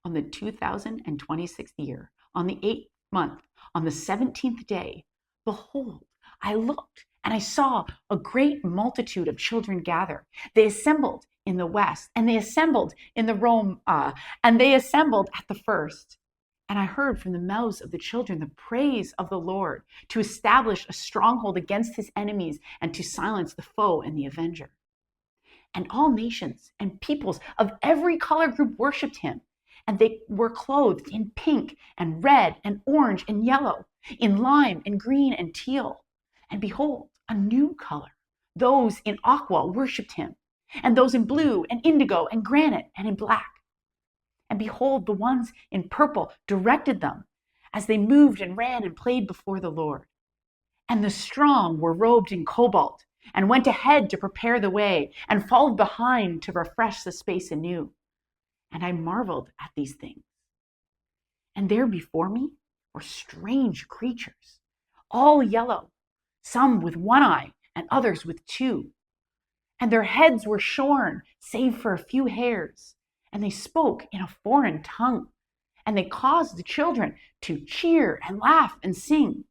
on the 2026th year, on the 8th month, on the 17th day, behold, I looked and I saw a great multitude of children gather. They assembled in the west, and they assembled in the Rome, and they assembled at the first. And I heard from the mouths of the children the praise of the Lord, to establish a stronghold against his enemies and to silence the foe and the avenger. And all nations and peoples of every color group worshiped him. And they were clothed in pink and red and orange and yellow, in lime and green and teal. And behold, a new color. Those in aqua worshiped him, and those in blue and indigo and granite and in black. And behold, the ones in purple directed them as they moved and ran and played before the Lord. And the strong were robed in cobalt and went ahead to prepare the way and followed behind to refresh the space anew. And I marveled at these things. And there before me were strange creatures, all yellow, some with one eye and others with two. And their heads were shorn, save for a few hairs. And they spoke in a foreign tongue. And they caused the children to cheer and laugh and sing.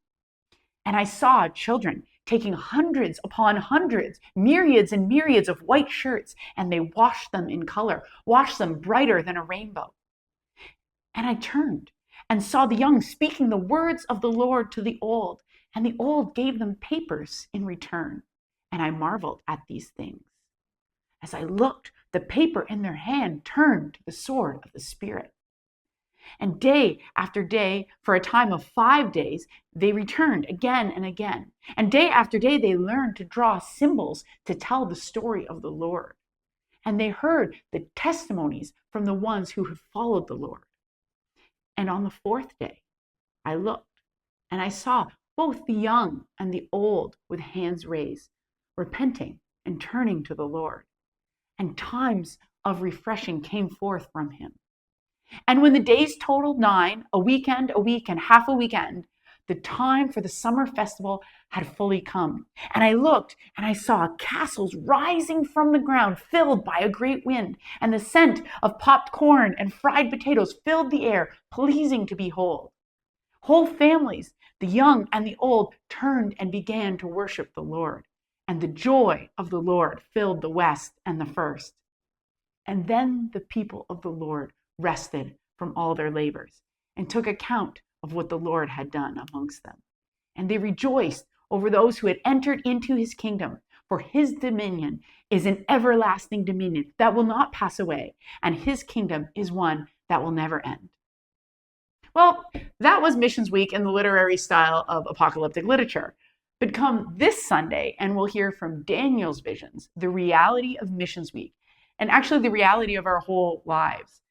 And I saw children taking hundreds upon hundreds, myriads and myriads of white shirts, and they washed them in color, washed them brighter than a rainbow. And I turned and saw the young speaking the words of the Lord to the old, and the old gave them papers in return. And I marveled at these things. As I looked, the paper in their hand turned to the sword of the Spirit. And day after day, for a time of 5 days, they returned again and again. And day after day, they learned to draw symbols to tell the story of the Lord. And they heard the testimonies from the ones who had followed the Lord. And on the 4th day, I looked, and I saw both the young and the old with hands raised, repenting and turning to the Lord. And times of refreshing came forth from him. And when the days totaled 9, a weekend, a week, and half a weekend, the time for the summer festival had fully come. And I looked, and I saw castles rising from the ground, filled by a great wind, and the scent of popped corn and fried potatoes filled the air, pleasing to behold. Whole families, the young and the old, turned and began to worship the Lord. And the joy of the Lord filled the west and the first. And then the people of the Lord rested from all their labors and took account of what the Lord had done amongst them. And they rejoiced over those who had entered into his kingdom, for his dominion is an everlasting dominion that will not pass away, and his kingdom is one that will never end. Well, that was Missions Week in the literary style of apocalyptic literature. But come this Sunday, and we'll hear from Daniel's visions, the reality of Missions Week, and actually the reality of our whole lives.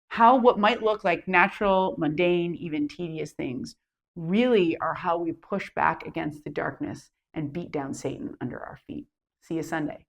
How what might look like natural, mundane, even tedious things really are how we push back against the darkness and beat down Satan under our feet. See you Sunday.